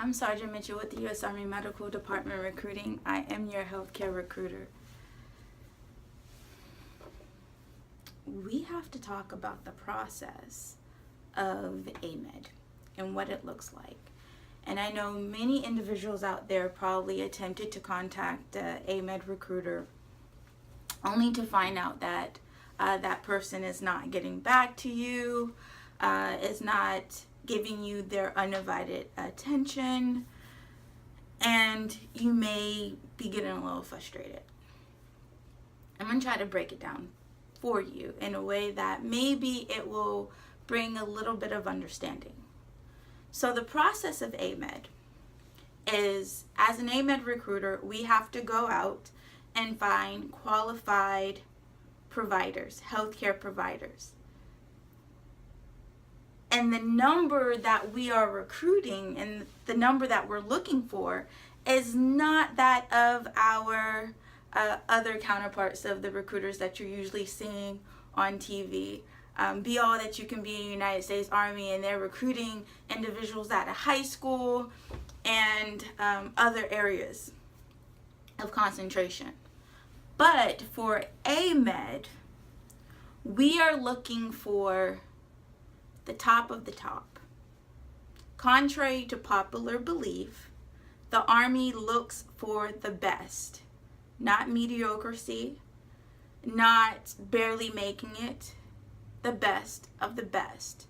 I'm Sergeant Mitchell with the U.S. Army Medical Department Recruiting. I am your healthcare recruiter. We have to talk about the process of AMEDD and what it looks like. And I know many individuals out there probably attempted to contact the AMEDD recruiter only to find out that that person is not getting back to you, is not giving you their undivided attention, and you may be getting a little frustrated. I'm going to try to break it down for you in a way that maybe it will bring a little bit of understanding. So the process of AMEDD is, as an AMEDD recruiter, we have to go out and find qualified providers, healthcare providers. And the number that we are recruiting and the number that we're looking for is not that of our other counterparts of the recruiters that you're usually seeing on TV. Be all that you can be in the United States Army, and they're recruiting individuals at a high school and other areas of concentration. But for AMEDD, we are looking for the top of the top. Contrary to popular belief, the Army looks for the best, not mediocrity, not barely making it, the best of the best.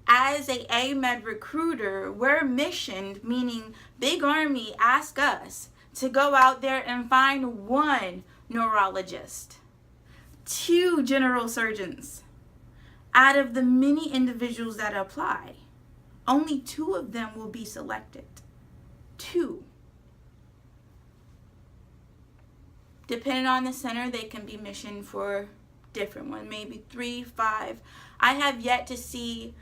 As a AMEDD recruiter, we're missioned, meaning Big Army asked us to go out there and find one neurologist, 2 general surgeons. Out of the many individuals that apply, only 2 of them will be selected. 2. Depending on the center, they can be missioned for different ones, maybe 3, 5. I have yet to see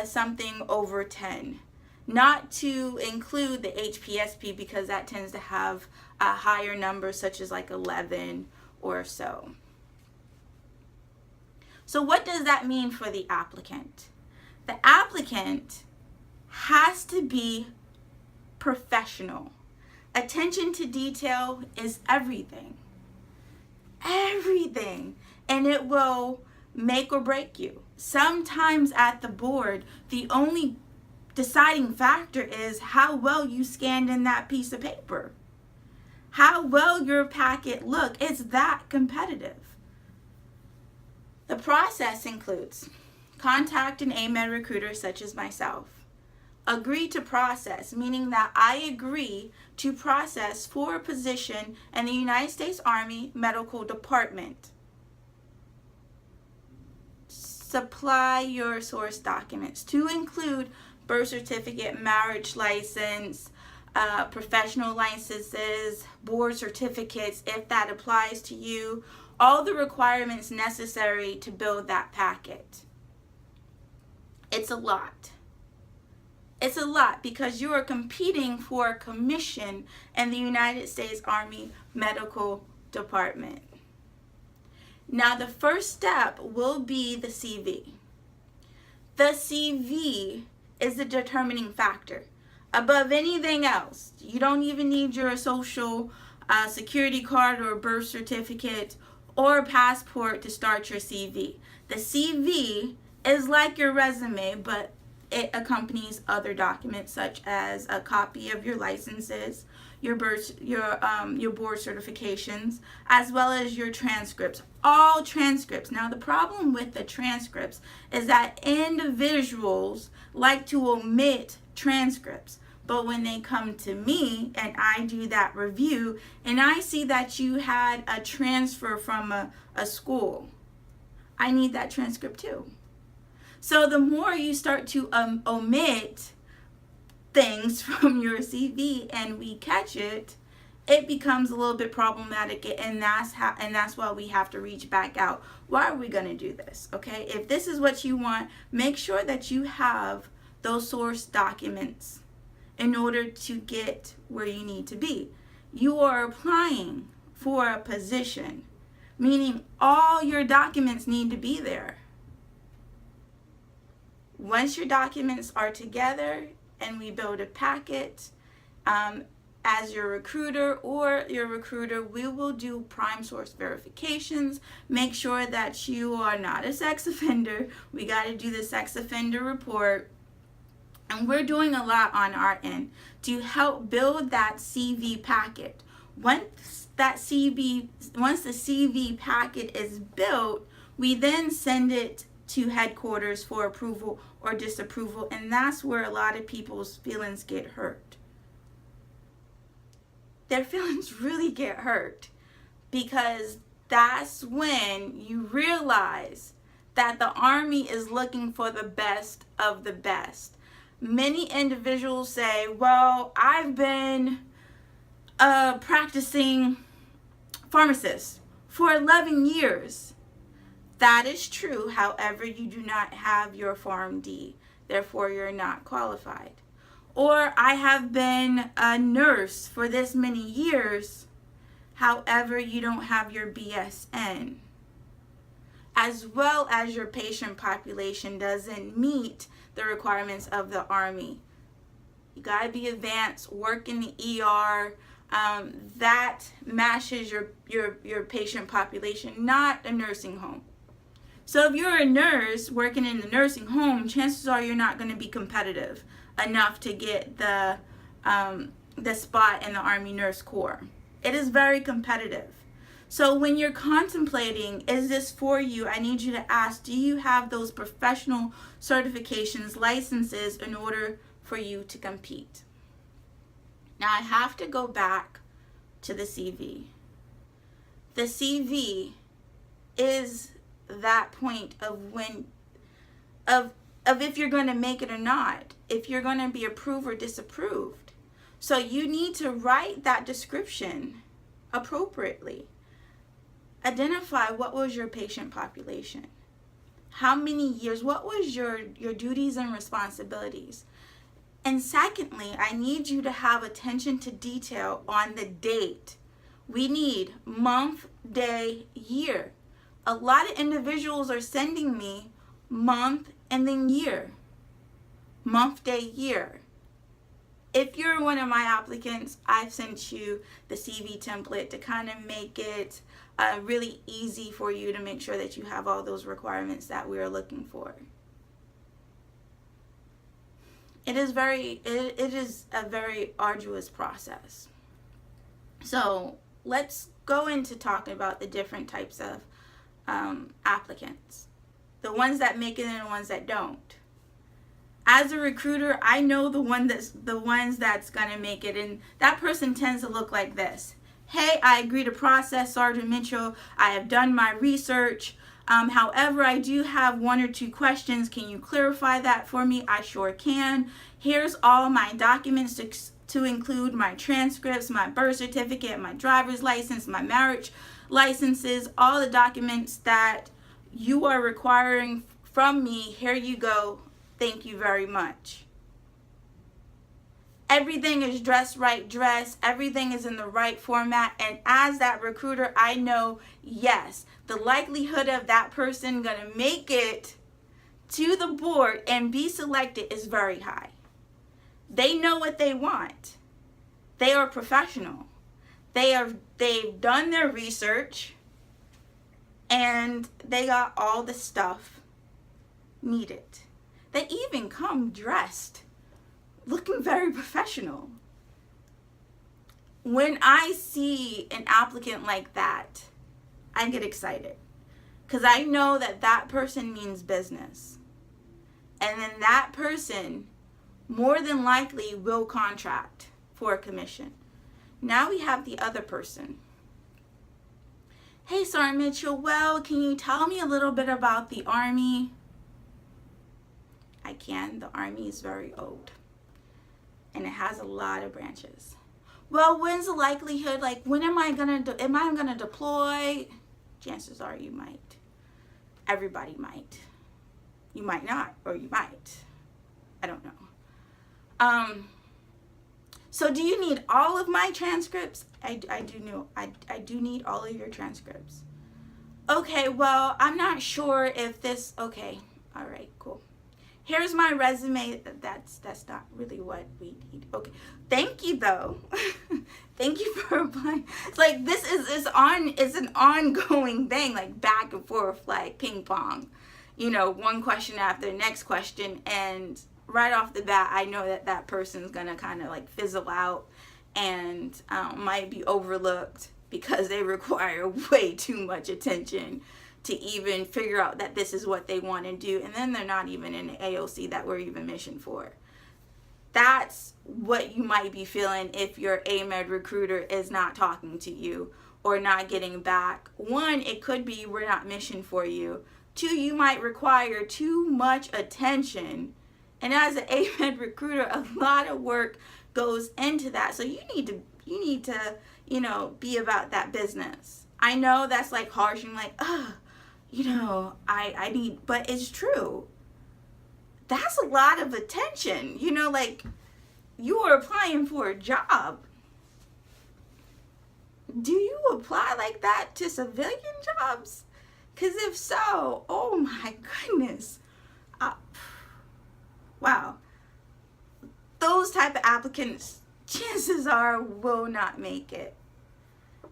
something over 10. Not to include the HPSP, because that tends to have a higher number, such as like 11 or so. So what does that mean for the applicant? The applicant has to be professional. Attention to detail is everything. Everything. And it will make or break you. Sometimes at the board, the only deciding factor is how well you scanned in that piece of paper. How well your packet looked. It's that competitive. The process includes contact an AMEDD recruiter such as myself. Agree to process, meaning that I agree to process for a position in the United States Army Medical Department. Supply your source documents to include birth certificate, marriage license, professional licenses, board certificates if that applies to you. All the requirements necessary to build that packet. It's a lot. It's a lot because you are competing for a commission in the United States Army Medical Department. Now, the first step will be the CV. The CV is the determining factor. Above anything else, you don't even need your social security card or birth certificate or passport to start your CV. The CV is like your resume, but it accompanies other documents such as a copy of your licenses, your board certifications, as well as your transcripts. All transcripts. Now, the problem with the transcripts is that individuals like to omit transcripts. But when they come to me and I do that review and I see that you had a transfer from a school, I need that transcript too. So the more you start to omit things from your CV and we catch it, it becomes a little bit problematic, and that's why we have to reach back out. Why are we going to do this? Okay, if this is what you want, make sure that you have those source documents in order to get where you need to be. You are applying for a position, meaning all your documents need to be there. Once your documents are together and we build a packet, As your recruiter or your recruiter, we will do prime source verifications, make sure that you are not a sex offender. We got to do the sex offender report. And we're doing a lot on our end to help build that CV packet. Once the CV packet is built, we then send it to headquarters for approval or disapproval, and that's where a lot of people's feelings get hurt. Their feelings really get hurt because that's when you realize that the Army is looking for the best of the best. Many individuals say, well, I've been practicing pharmacist for 11 years. That is true. However, you do not have your Pharm D. Therefore, you're not qualified. Or I have been a nurse for this many years. However, you don't have your BSN. As well as your patient population doesn't meet the requirements of the Army. You gotta be advanced, work in the ER. That matches your patient population, not a nursing home. So if you're a nurse working in the nursing home, chances are you're not going to be competitive enough to get the spot in the Army Nurse Corps. It is very competitive. So when you're contemplating, is this for you? I need you to ask, do you have those professional certifications, licenses in order for you to compete? Now I have to go back to the CV. The CV is that point of when, of if you're going to make it or not, if you're going to be approved or disapproved. So you need to write that description appropriately. Identify what was your patient population. How many years, what was your duties and responsibilities? And secondly, I need you to have attention to detail on the date. We need month, day, year. A lot of individuals are sending me month and then year. Month, day, year. If you're one of my applicants, I've sent you the CV template to kind of make it really easy for you to make sure that you have all those requirements that we are looking for. It is a very arduous process. So let's go into talking about the different types of applicants. The ones that make it and the ones that don't. As a recruiter, I know the ones that's gonna make it, and that person tends to look like this. Hey, I agree to process, Sergeant Mitchell. I have done my research. However, I do have one or two questions. Can you clarify that for me? I sure can. Here's all my documents to include my transcripts, my birth certificate, my driver's license, my marriage licenses, all the documents that you are requiring from me. Here you go. Thank you very much. Everything is dressed right dress. Everything is in the right format. And as that recruiter, I know, yes, the likelihood of that person going to make it to the board and be selected is very high. They know what they want. They are professional. They've done their research and they got all the stuff needed. They even come dressed, looking very professional. When I see an applicant like that, I get excited because I know that that person means business. And then that person more than likely will contract for a commission. Now we have the other person. Hey, Sergeant Mitchell, well, can you tell me a little bit about the Army? I can. The Army is very old and it has a lot of branches. Well, when's the likelihood? Like, when am I gonna deploy? Chances are you might. Everybody might. You might not, or you might. I don't know. So do you need all of my transcripts? I do need all of your transcripts. Okay, well, I'm not sure if this, okay, all right, cool. Here's my resume. That's not really what we need. Okay, thank you though. Thank you for applying. It's like this is an ongoing thing, like back and forth, like ping pong. You know, one question after the next question, and right off the bat, I know that person's gonna kind of like fizzle out and might be overlooked because they require way too much attention to even figure out that this is what they want to do, and then they're not even in the AOC that we're even missioned for. That's what you might be feeling if your AMEDD recruiter is not talking to you or not getting back. One, it could be we're not missioned for you. Two, you might require too much attention. And as an AMEDD recruiter, a lot of work goes into that. So you need to, you know, be about that business. I know that's like harsh and like, you know, I need, but it's true. That's a lot of attention. You know, like you are applying for a job. Do you apply like that to civilian jobs? Because if so, oh my goodness. Wow. Those type of applicants, chances are, will not make it.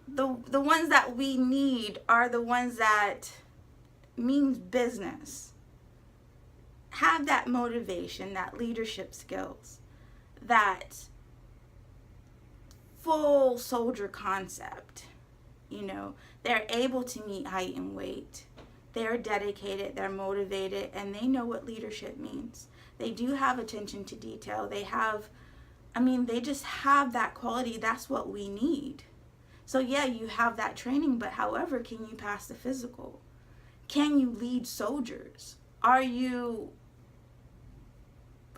The ones that we need are the ones that means business. Have that motivation, that leadership skills, that full soldier concept. You know, they're able to meet height and weight. They're dedicated, they're motivated, and they know what leadership means. They do have attention to detail. They just have that quality. That's what we need. So yeah, you have that training, but however, can you pass the physical? Can you lead soldiers? Are you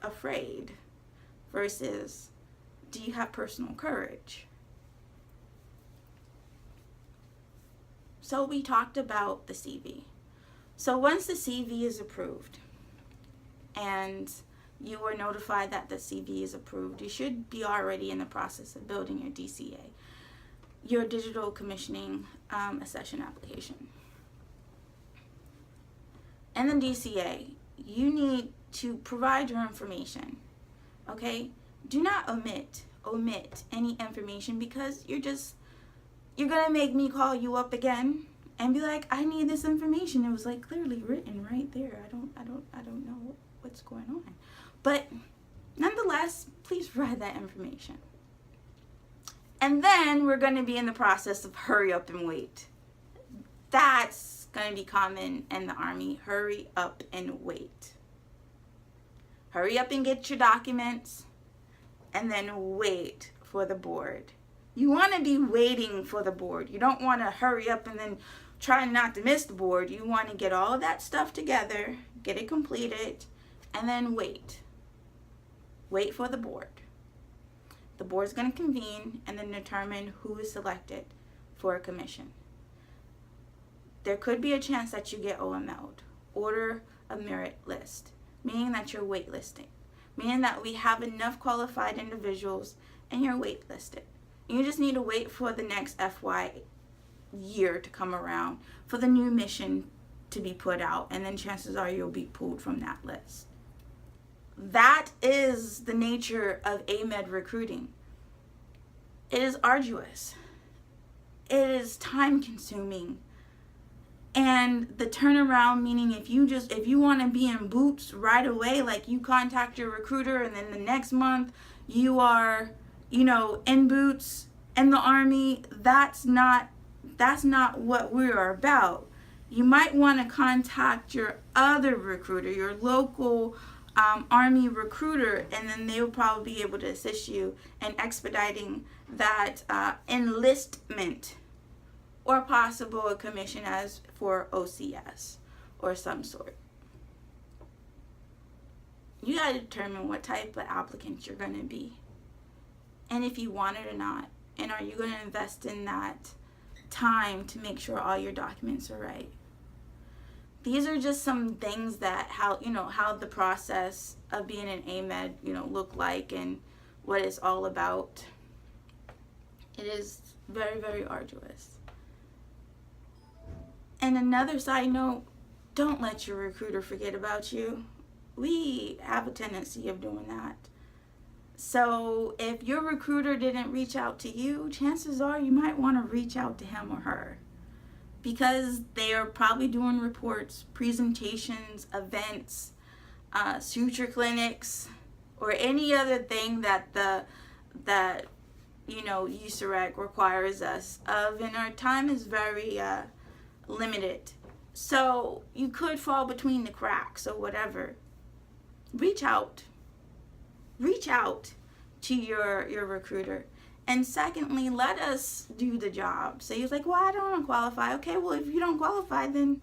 afraid versus do you have personal courage? So we talked about the CV. So once the CV is approved and you were notified that the CV is approved, you should be already in the process of building your DCA, your digital commissioning accession application. And the DCA, you need to provide your information, okay? Do not omit any information, because you're gonna make me call you up again and be like, I need this information. It was like clearly written right there. I don't know what's going on. But nonetheless, please provide that information. And then we're gonna be in the process of hurry up and wait. That's gonna be common in the Army. Hurry up and wait. Hurry up and get your documents and then wait for the board. You want to be waiting for the board. You don't want to hurry up and then try not to miss the board. You want to get all of that stuff together, get it completed, and then wait. Wait for the board. The board's going to convene and then determine who is selected for a commission. There could be a chance that you get OML'd, Order of Merit List, meaning that you're waitlisting, meaning that we have enough qualified individuals and you're waitlisted. You just need to wait for the next FY year to come around for the new mission to be put out, and then chances are you'll be pulled from that list. That is the nature of AMEDD recruiting. It is arduous. It is time consuming. And the turnaround, meaning if you want to be in boots right away, like you contact your recruiter and then the next month you are, in boots in the Army, that's not what we are about. You might want to contact your other recruiter, your local Army recruiter, and then they will probably be able to assist you in expediting that enlistment, or possible a commission as for OCS or some sort. You got to determine what type of applicant you're going to be, and if you want it or not, and are you going to invest in that time to make sure all your documents are right. These are just some things that how the process of being an AMEDD look like and what it's all about. It is very, very arduous. And another side note, don't let your recruiter forget about you. we have a tendency of doing that. So if your recruiter didn't reach out to you, chances are you might want to reach out to him or her, because they are probably doing reports, presentations, events, suture clinics, or any other thing that USEREC requires us of, and our time is very limited. So you could fall between the cracks or whatever. Reach out to your recruiter. And secondly, let us do the job. So you're like, well, I don't qualify. Okay, well, if you don't qualify, then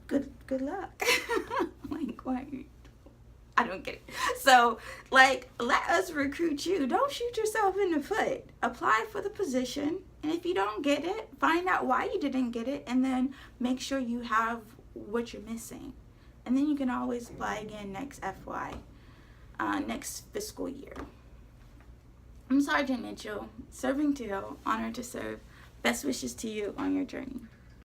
good luck. Like, why? I don't get it. So, like, let us recruit you. Don't shoot yourself in the foot. Apply for the position, and if you don't get it, find out why you didn't get it, and then make sure you have what you're missing. And then you can always apply again next next fiscal year. I'm Sergeant Mitchell, serving to, honored to serve. Best wishes to you on your journey.